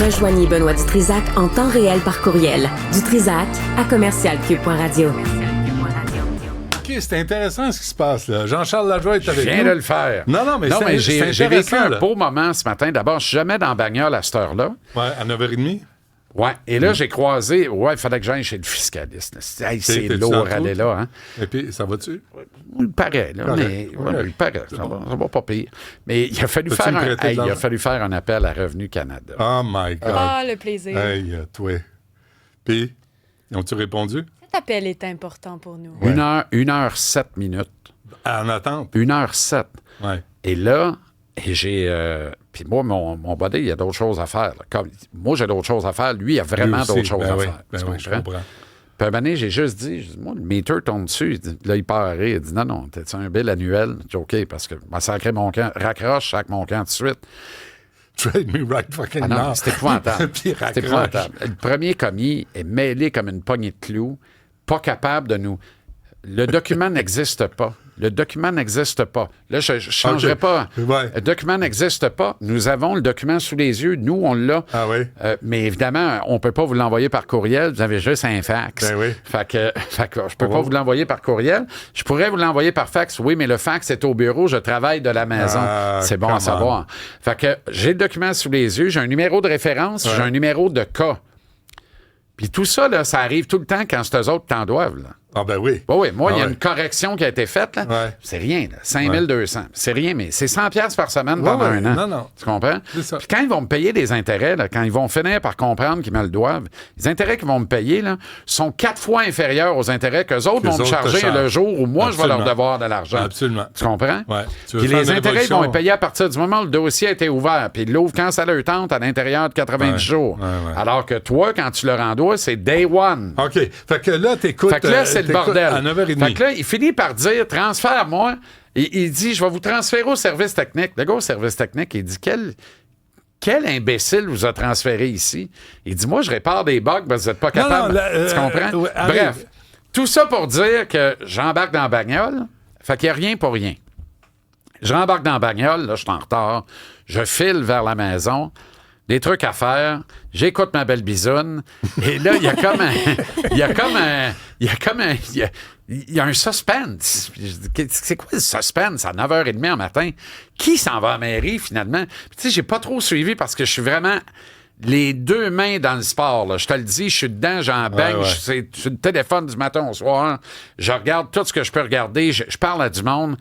Rejoignez Benoît Dutrisac en temps réel par courriel. Dutrisac@commercialcube.radio. OK, c'est intéressant ce qui se passe, là. Jean-Charles Lajoie est avec nous. Je viens de le faire. Non, mais j'ai vécu un beau moment ce matin. D'abord, je suis jamais dans la bagnole à cette heure-là. Ouais, à 9h30. Ouais, et là, j'ai croisé... Ouais, il fallait que j'aille chez le fiscaliste. C'est lourd aller là, hein. Et puis, ça va-tu? Il paraît, là. Mais, il paraît. Ça va pas pire. Mais il a fallu faire un appel à Revenu Canada. Oh my God. Ah, le plaisir. Hey, toi. Puis, ont-tu répondu? Cet appel est important pour nous. 1h07 minutes. En attente? 1h07. Ouais. Et là, j'ai... Puis moi, mon body, il y a d'autres choses à faire. Comme, moi, j'ai d'autres choses à faire. Lui, il a vraiment d'autres choses à faire. Je comprends. Puis à un moment donné, j'ai juste dit, moi, le meter tombe dessus. Là, il part à rire. Il dit, non, t'as-tu un bill annuel? Je dis, OK, parce que sacré mon camp, raccroche, sac mon camp tout de suite. Trade me right fucking now. Non, c'est épouvantable. C'est épouvantable. Le premier commis est mêlé comme une poignée de clous, pas capable de nous... Le document n'existe pas. Le document n'existe pas. Là, je ne changerai pas. Ouais. Le document n'existe pas. Nous avons le document sous les yeux. Nous, on l'a. Ah oui? Mais évidemment, on ne peut pas vous l'envoyer par courriel. Vous avez juste un fax. Ben oui. Fait que je ne peux pas vous l'envoyer par courriel. Je pourrais vous l'envoyer par fax. Oui, mais le fax est au bureau. Je travaille de la maison. C'est bon à savoir. Fait que j'ai le document sous les yeux. J'ai un numéro de référence. J'ai un numéro de cas. Puis tout ça, là, ça arrive tout le temps quand c'est eux autres qui t'en doivent, là. Ah ben oui. Oui, moi, il y a une correction qui a été faite, là. Ouais. C'est rien, là. 5200. C'est rien, mais c'est 100 piastres par semaine pendant un an. Non. Tu comprends? C'est ça. Puis quand ils vont me payer des intérêts, là, quand ils vont finir par comprendre qu'ils me le doivent, les intérêts qu'ils vont me payer, là, sont 4 fois inférieurs aux intérêts qu'eux autres vont me charger le jour où moi, je vais leur devoir de l'argent. Absolument. Tu comprends? Ouais. Puis les intérêts, ils vont me payer à partir du moment où le dossier a été ouvert. Puis ils l'ouvrent quand ça leur tente à l'intérieur de 90 jours. Ouais. Alors que toi, quand tu leur en dois, c'est day one. OK. Fait que là, t'écoutes... Fait que là, c'est le bordel. À 9h30. Fait que là, il finit par dire, transfère-moi. Et il dit, je vais vous transférer au service technique. Le gars au service technique, il dit, quel imbécile vous a transféré ici? Il dit, moi, je répare des bugs, ben, vous n'êtes pas capable. Tu comprends? Bref, tout ça pour dire que j'embarque dans la bagnole. Fait qu'il n'y a rien pour rien. Je rembarque dans la bagnole, là, je suis en retard. Je file vers la maison. Des trucs à faire. J'écoute ma belle bisoune. Et là, il y a un suspense. C'est quoi le suspense à 9h30 en matin? Qui s'en va à la mairie, finalement? Tu sais, j'ai pas trop suivi parce que je suis vraiment les deux mains dans le sport. Là. Je te le dis, je suis dedans, j'en baigne. Je suis sur le téléphone du matin au soir. Je regarde tout ce que je peux regarder. Je parle à du monde.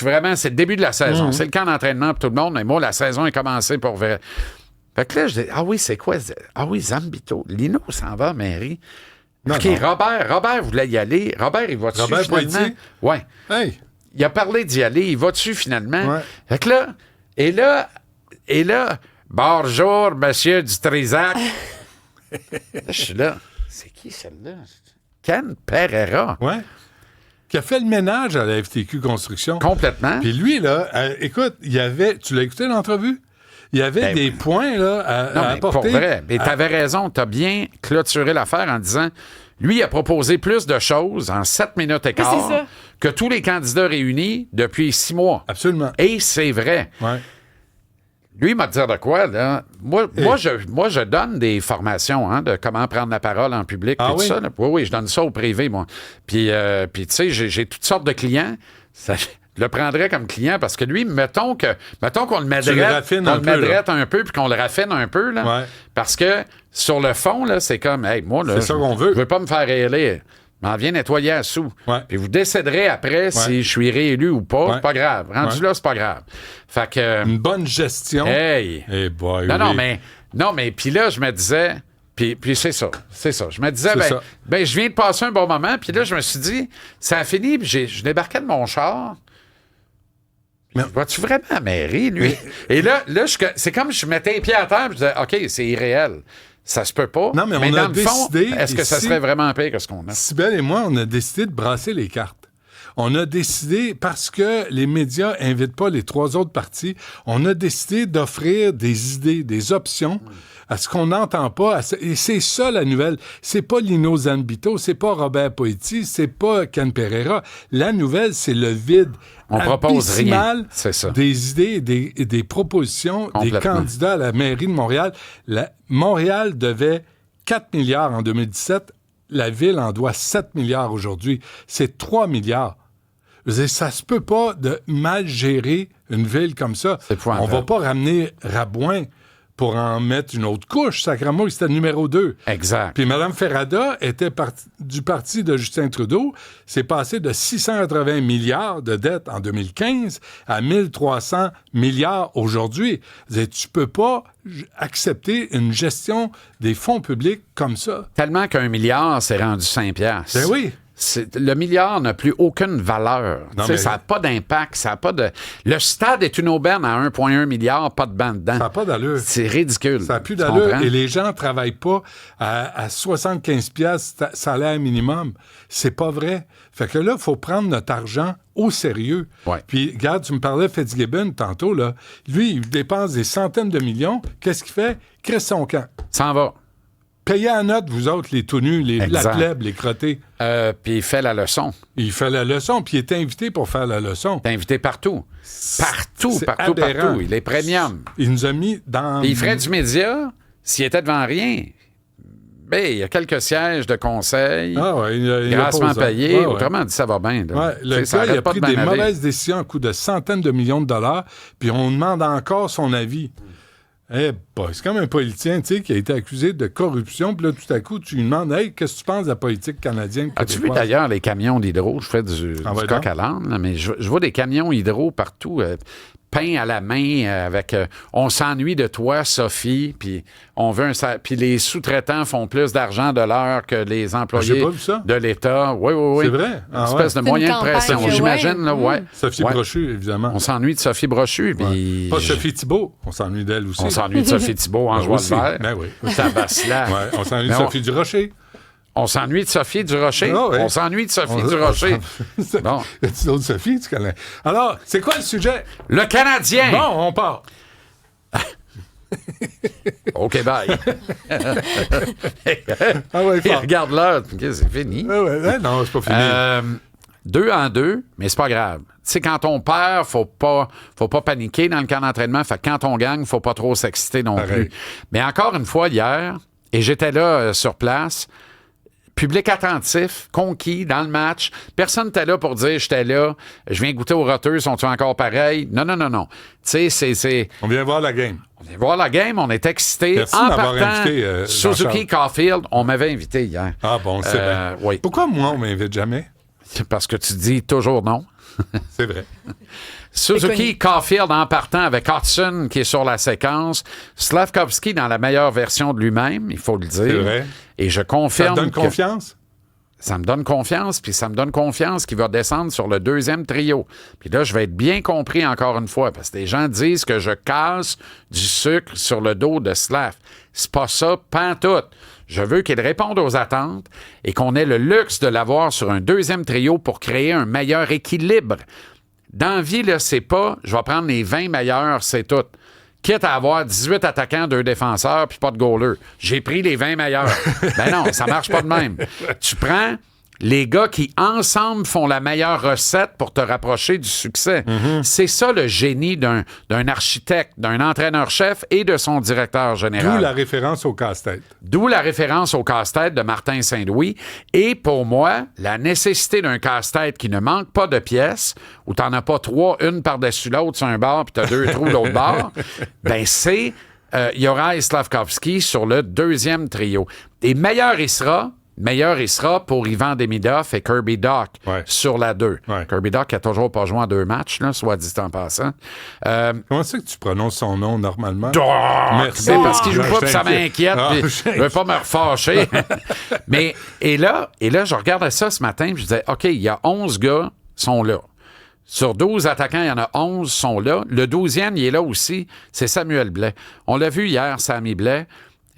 Vraiment, c'est le début de la saison. C'est le camp d'entraînement pour tout le monde. Mais moi, la saison est commencée pour vrai. Fait que là, je dis, ah oui, c'est quoi? Ah oui, Zambito. Lino s'en va à mairie. OK, Robert voulait y aller. Robert, il va dessus finalement? Oui. Hey. Il a parlé d'y aller. Il va dessus finalement. Ouais. Fait que là, et là, bonjour, monsieur Dutrisac. Là, je suis là. C'est qui celle-là? Ken Pereira. Ouais. Qui a fait le ménage à la FTQ Construction. Complètement. Puis lui, là, écoute, il y avait... Tu l'as écouté l'entrevue? Il y avait des points là, à apporter. Pour vrai. Mais t'avais raison. T'as bien clôturé l'affaire en disant, lui, il a proposé plus de choses en 7 minutes et quart que tous les candidats réunis depuis 6 mois. Absolument. Et c'est vrai. Ouais. Lui, il m'a dit de quoi, là? Moi, je donne des formations de comment prendre la parole en public. Ah oui? Tout ça, là. Oui, je donne ça au privé, moi. Puis tu sais, j'ai toutes sortes de clients. Je le prendrais comme client parce que lui, mettons qu'on le madrette un peu puis qu'on le raffine un peu, là, parce que sur le fond, là, c'est comme, hey, moi, là, c'est ça qu'on veut. Je veux pas me faire réélire. M'en viens nettoyer à sous. Ouais. Puis vous déciderez après si je suis réélu ou pas. C'est pas grave. Rendu là, c'est pas grave. Fait que... Une bonne gestion. Hey! Hey boy, Non, mais puis là, je me disais... Puis c'est ça. Je me disais, je viens de passer un bon moment. Puis là, je me suis dit, ça a fini. Puis je débarquais de mon char. Mais vas-tu vraiment à la mairie, lui? Et là c'est comme je mettais les pieds à terre. Puis je disais, OK, c'est irréel. Ça se peut pas. Non, mais on dans a le fond, décidé... est-ce que ça serait vraiment pire que ce qu'on a? Sybelle et moi, on a décidé de brasser les cartes. On a décidé, parce que les médias n'invitent pas les 3 autres partis, on a décidé d'offrir des idées, des options à ce qu'on n'entend pas. Et c'est ça la nouvelle. C'est pas Lino Zambito, c'est pas Robert Poetti, c'est pas Ken Pereira. La nouvelle, c'est le vide. On propose rien. C'est ça. Des idées, des propositions, des candidats à la mairie de Montréal. Montréal devait 4 milliards en 2017. La ville en doit 7 milliards aujourd'hui. C'est 3 milliards. Je veux dire, ça se peut pas de mal gérer une ville comme ça. On va pas ramener Rabouin pour en mettre une autre couche. Sacrément, c'était le numéro 2. Exact. Puis Mme Ferrada était du parti de Justin Trudeau. C'est passé de 680 milliards de dettes en 2015 à 1300 milliards aujourd'hui. Tu peux pas accepter une gestion des fonds publics comme ça. Tellement qu'un milliard, c'est rendu 5 piastres. Ben oui. Le milliard n'a plus aucune valeur. Ça n'a pas d'impact. Ça a pas de... Le stade est une aubaine à 1,1 milliard, pas de banc dedans. Ça n'a pas d'allure. C'est ridicule. Ça n'a plus d'allure. Et les gens ne travaillent pas à 75 piastres salaire minimum. C'est pas vrai. Fait que là, il faut prendre notre argent au sérieux. Ouais. Puis, regarde, tu me parlais de Fitzgibbon tantôt, là. Lui, il dépense des centaines de millions. Qu'est-ce qu'il fait? Crée son camp. S'en va. Payez à note, vous autres, les tout nus, la plèbe, les crottés. Puis il fait la leçon. Il fait la leçon, puis il est invité pour faire la leçon. Il est invité partout. Partout. Il est premium. Il nous a mis dans... Puis il ferait du média s'il était devant rien. Ben, il y a quelques sièges de conseil, grassement payés. Ouais. Autrement dit, ça va bien. Le gars, il a pris des mauvaises décisions à coût de centaines de millions de dollars, puis on demande encore son avis. C'est comme un politicien, tu sais, qui a été accusé de corruption, puis là, tout à coup, tu lui demandes, hey, qu'est-ce que tu penses de la politique canadienne? As-tu vu d'ailleurs les camions d'hydro? Je fais du coq à l'âne, mais je vois des camions hydro partout, peints à la main, avec on s'ennuie de toi, Sophie, puis on veut puis les sous-traitants font plus d'argent de l'heure que les employés de l'État. Oui. C'est vrai? Une espèce de moyen de pression, j'imagine. Là, Sophie Brochu, évidemment. On s'ennuie de Sophie Brochu. Puis pas Sophie Thibault, on s'ennuie d'elle aussi. On s'ennuie de Sophie Thibault en jouant le vert. Ben oui. On s'ennuie de Sophie Durocher. On s'ennuie de Sophie Durocher. Oh, oui. On s'ennuie de Sophie Durocher. Bon. Y a-t-il d'autres Sophie, tu connais? Alors, c'est quoi le sujet? Le Canadien! Bon, on part. OK, bye. Regarde l'heure. C'est fini. Non, c'est pas fini. 2-2, mais c'est pas grave. Tu sais, quand on perd, faut pas paniquer dans le camp d'entraînement. Fait que quand on gagne, faut pas trop s'exciter non plus. Mais encore une fois, hier, et j'étais là sur place, public attentif, conquis dans le match. Personne n'était là pour dire « j'étais là, je viens goûter aux roteux, sont-ils encore pareils? » Non. Tu sais, c'est... On vient voir la game. On est excités. Merci en d'avoir partant, invité Suzuki Caulfield, on m'avait invité hier. Ah bon, c'est vrai. Oui. Pourquoi moi, on m'invite jamais? Parce que tu dis toujours non. C'est vrai. Suzuki Caulfield en partant avec Hudson qui est sur la séquence. Slavkovski dans la meilleure version de lui-même, il faut le dire. C'est vrai. Et je confirme. Ça te donne confiance? Ça me donne confiance, puis ça me donne confiance qu'il va descendre sur le deuxième trio. Puis là, je vais être bien compris encore une fois, parce que les gens disent que je casse du sucre sur le dos de Slav. C'est pas ça, pantoute. Je veux qu'il réponde aux attentes et qu'on ait le luxe de l'avoir sur un deuxième trio pour créer un meilleur équilibre. Dans la vie, là, c'est pas je vais prendre les 20 meilleurs, c'est tout. Quitte à avoir 18 attaquants, 2 défenseurs, puis pas de goaler. J'ai pris les 20 meilleurs. Ben non, ça marche pas de même. Tu prends les gars qui, ensemble, font la meilleure recette pour te rapprocher du succès. Mm-hmm. C'est ça le génie d'un architecte, d'un entraîneur-chef et de son directeur général. D'où la référence au casse-tête. D'où la référence au casse-tête de Martin Saint-Louis. Et pour moi, la nécessité d'un casse-tête qui ne manque pas de pièces, où t'en as pas 3, une par-dessus l'autre sur un bord, puis t'as 2 trous l'autre bord, ben c'est Juraj Slavkovski sur le deuxième trio. Et meilleur il sera pour Ivan Demidov et Kirby Dach sur la 2. Ouais. Kirby Dach n'a toujours pas joué en 2 matchs, là, soit dit en passant. Comment c'est que tu prononces son nom normalement? Merci. C'est parce qu'il joue pas, puis ça m'inquiète. Je veux pas me refâcher. Mais, et là, je regardais ça ce matin, puis je disais, OK, il y a 11 gars sont là. Sur 12 attaquants, il y en a 11 sont là. Le 12e, il est là aussi. C'est Samuel Blais. On l'a vu hier, Sammy Blais.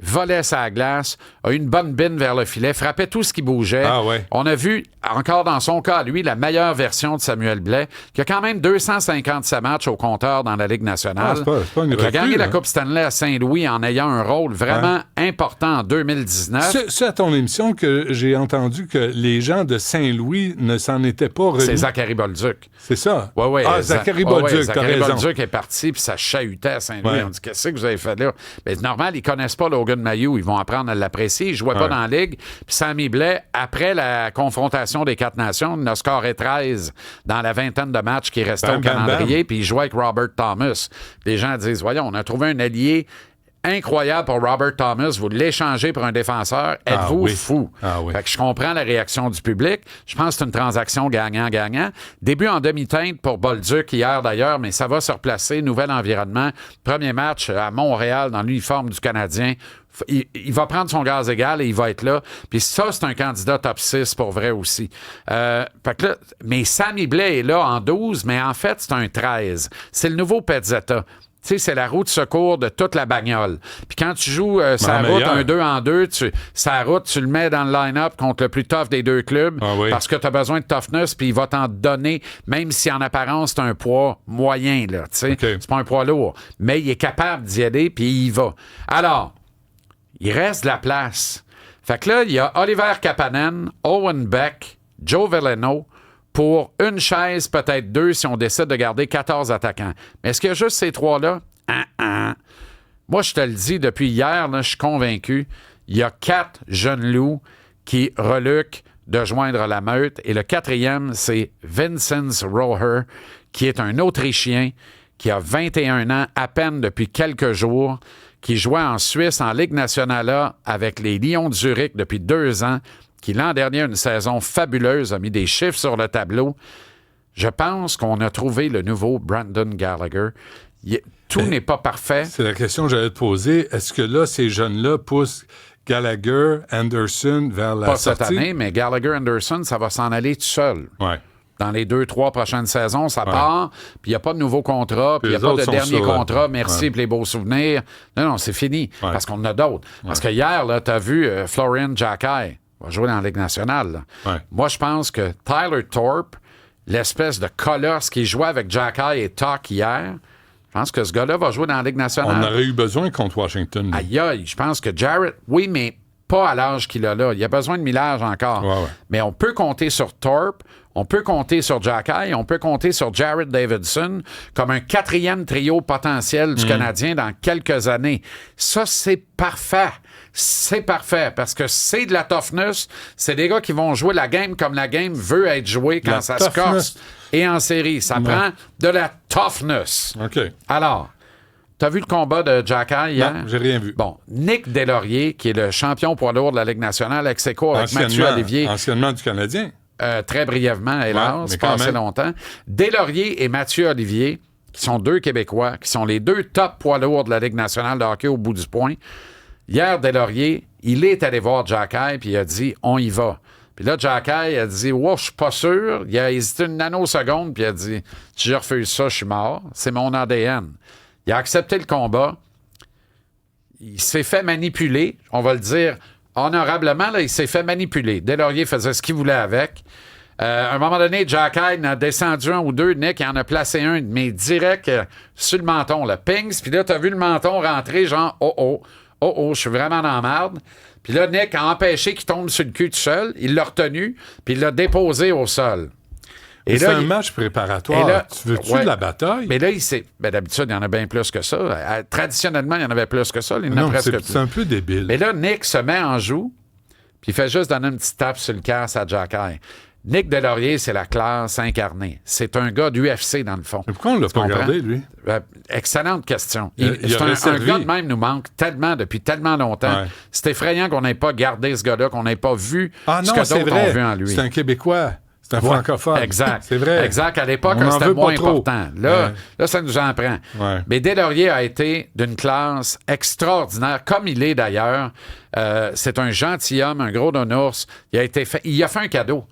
volait sa glace, a eu une bonne bine vers le filet, frappait tout ce qui bougeait. Ah ouais. On a vu, encore dans son cas, lui, la meilleure version de Samuel Blais, qui a quand même 257 matchs au compteur dans la Ligue nationale. C'est pas une qui a recrue, gagné la hein. Coupe Stanley à Saint-Louis en ayant un rôle vraiment important en 2019. C'est à ton émission que j'ai entendu que les gens de Saint-Louis ne s'en étaient pas remis. C'est Zachary Bolduc. C'est ça? Oui. Zachary Bolduc, t'as Zachary raison. Bolduc est parti, puis ça chahutait à Saint-Louis. Ouais. On dit, qu'est-ce que vous avez fait là? Bien, c'est normal, ils connaissent pas Logan Mailloux. Ils vont apprendre à l'apprécier. Il jouait pas dans la Ligue. Puis Sammy Blais, après la confrontation des 4 nations, il a scoré 13 dans la vingtaine de matchs qui restaient Bam, au bam, calendrier, puis il jouait avec Robert Thomas. Les gens disent, voyons, on a trouvé un allié incroyable pour Robert Thomas. Vous l'échangez pour un défenseur. Êtes-vous fou? Fait que je comprends la réaction du public. Je pense que c'est une transaction gagnant-gagnant. Début en demi-teinte pour Bolduc hier d'ailleurs, mais ça va se replacer. Nouvel environnement. Premier match à Montréal dans l'uniforme du Canadien. Il va prendre son gaz égal et il va être là. Puis ça, c'est un candidat top 6 pour vrai aussi. Fait que là, mais Sammy Blais est là en 12, mais en fait, c'est un 13. C'est le nouveau Pezzetta. Tu sais, c'est la roue de secours de toute la bagnole. Puis quand tu joues sa route, un 2-en-2, sa route, tu le mets dans le line-up contre le plus tough des deux clubs parce que tu as besoin de toughness, puis il va t'en donner, même si en apparence, c'est un poids moyen, là. Tu sais, c'est pas un poids lourd. Mais il est capable d'y aider, puis il y va. Alors, il reste de la place. Fait que là, il y a Oliver Kapanen, Owen Beck, Joe Veleno, pour une chaise, peut-être 2, si on décide de garder 14 attaquants. Mais est-ce qu'il y a juste ces 3-là? Moi, je te le dis, depuis hier, là, je suis convaincu, il y a 4 jeunes loups qui reluquent de joindre la meute. Et le 4e, c'est Vincent Roher, qui est un Autrichien qui a 21 ans, à peine depuis quelques jours, qui jouait en Suisse, en Ligue nationale A, avec les Lions de Zurich depuis 2 ans, qui l'an dernier, une saison fabuleuse, a mis des chiffres sur le tableau. Je pense qu'on a trouvé le nouveau Brandon Gallagher. Tout n'est pas parfait. C'est la question que j'allais te poser. Est-ce que là, ces jeunes-là poussent Gallagher, Anderson vers la sortie? Pas cette année, mais Gallagher-Anderson, ça va s'en aller tout seul. Ouais. Dans les 2-3 prochaines saisons, ça part, puis il n'y a pas de nouveau contrat, puis il n'y a pas de dernier contrat, merci pour les beaux souvenirs. Non, c'est fini, parce qu'on en a d'autres. Parce que hier, tu as vu Florian Jacquet va jouer dans la Ligue nationale. Moi, je pense que Tyler Thorpe, l'espèce de colosse qui jouait avec Jacquet et Tuck hier, je pense que ce gars-là va jouer dans la Ligue nationale. On aurait eu besoin contre Washington. Aïe, je pense que Jarrett, oui, mais pas à l'âge qu'il a là. Il a besoin de millage encore. Mais on peut compter sur Thorpe, on peut compter sur Jacquet, on peut compter sur Jared Davidson comme un 4e trio potentiel du Canadien dans quelques années. Ça, c'est parfait. C'est parfait parce que c'est de la toughness. C'est des gars qui vont jouer la game comme la game veut être jouée quand ça se corse. Et en série, ça prend de la toughness. OK. Alors, t'as vu le combat de Jacquet hier? Non, j'ai rien vu. Bon, Nick Deslauriers, qui est le champion poids lourd de la Ligue nationale, ex aequo avec Mathieu Olivier. Anciennement du Canadien. Très brièvement, hélas, c'est pas assez longtemps. Deslauriers et Mathieu Olivier, qui sont 2 Québécois, qui sont les 2 top poids lourds de la Ligue nationale de hockey au bout du point. Hier, Deslauriers, il est allé voir Jacquet, puis il a dit « On y va ». Puis là, Jacquet a dit « Ouais, je suis pas sûr ». Il a hésité une nanoseconde, puis il a dit « Si je refuse ça, je suis mort. C'est mon ADN ». Il a accepté le combat. Il s'est fait manipuler, on va le dire honorablement, là, il s'est fait manipuler. Deslauriers faisait ce qu'il voulait avec. À un moment donné, Jacquet en a descendu 1 ou 2. Nick en a placé un, mais direct sur le menton. Là. Pings, puis là, t'as vu le menton rentrer, genre « Oh, je suis vraiment dans la merde ». Puis là, Nick a empêché qu'il tombe sur le cul tout seul. Il l'a retenu, puis il l'a déposé au sol. Et c'est un match préparatoire. Là, tu veux-tu de la bataille? Mais là, d'habitude, il y en a bien plus que ça. Traditionnellement, il y en avait plus que ça. Il y en a presque plus. C'est un peu débile. Mais là, Nick se met en joue, puis il fait juste donner une petite tape sur le casse à Jacquet. Nick Deslauriers, c'est la classe incarnée. C'est un gars d'UFC, dans le fond. Mais pourquoi on ne l'a pas regardé, lui? Excellente question. Un gars de même nous manque tellement depuis tellement longtemps. Ouais. C'est effrayant qu'on n'ait pas gardé ce gars-là, qu'on n'ait pas vu ce que d'autres ont vu en lui. C'est un Québécois. C'est un francophone. Exact. C'est vrai. Exact. À l'époque, c'était moins important. Là, ça nous en prend. Ouais. Mais Deslauriers a été d'une classe extraordinaire, comme il est d'ailleurs. C'est un gentilhomme, un gros nounours. Il a fait un cadeau.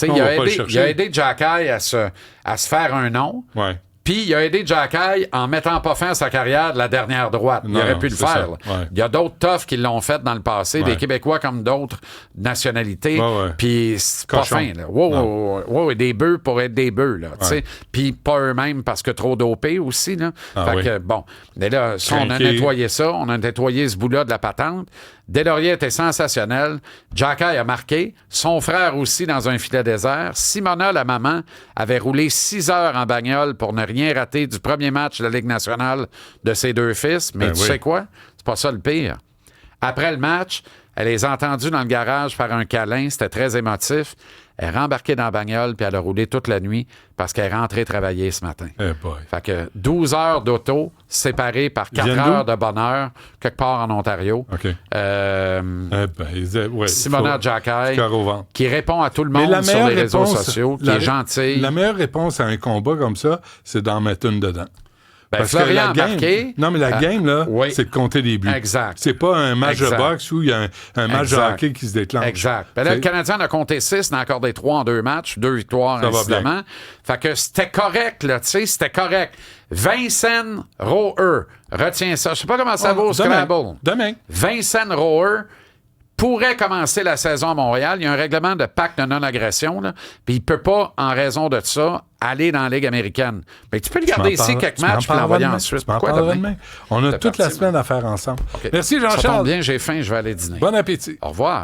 Il a aidé Jacquet à se faire un nom. Ouais. Puis il a aidé Xhekaj en mettant pas fin à sa carrière de la dernière droite. Il aurait pu le faire. Ouais. Il y a d'autres toughs qui l'ont fait dans le passé, Ouais. des Québécois comme d'autres nationalités. Ouais. Puis c'est pas Cochon. fin. Là. Wow, des bœufs pour être des bœufs. Là, Ouais. puis pas eux-mêmes parce que trop dopés aussi. Là. Ah, fait oui. que, bon, mais là, ça, on a Crinqué. nettoyé ça. On a nettoyé ce bout-là de la patente. Deslauriers était sensationnel. Xhekaj a marqué. Son frère aussi dans un filet désert. Simona, la maman, avait roulé 6 heures en bagnole pour ne rien rater du premier match de la Ligue nationale de ses 2 fils. Mais Ben tu oui. sais quoi? C'est pas ça le pire. Après le match, elle les a entendus dans le garage faire un câlin. C'était très émotif. Elle est rembarquée dans la bagnole puis elle a roulé toute la nuit parce qu'elle est rentrée travailler ce matin. Eh boy. Fait que 12 heures d'auto séparées par 4 viennent heures d'où? de bonheur quelque part en Ontario. OK. Simona Xhekaj, cœur au ventre. qui répond à tout le Mais monde la sur meilleure les réseaux réponse, sociaux, qui est gentille. La meilleure réponse à un combat comme ça, c'est d'en mettre une dedans. Ben, Parce que Florian la game, embarqué. non, mais la game, là, oui. c'est de compter des buts. Exact. C'est pas un match Exact. de boxe où il y a un match de Exact. hockey qui se déclenche. Exact. Ben là, le Canadien en a compté 6, il en a accordé 3 en 2 matchs, 2 victoires, Ça va incidemment. Fait que c'était correct, là, tu sais, c'était correct. Vincent Roher, retiens ça. Je sais pas comment ça va au Scrabble. Demain. Vincent Roher pourrait commencer la saison à Montréal. Il y a un règlement de pacte de non-agression, là, puis il peut pas, en raison de ça, aller dans la Ligue américaine. Mais tu peux le garder ici quelques matchs puis l'envoyer en Suisse. Pourquoi demain? On a C'est toute la parti, semaine à faire ensemble. OK. Merci Ça tombe Jean-Charles. bien, j'ai faim, je vais aller dîner. Bon appétit. Au revoir.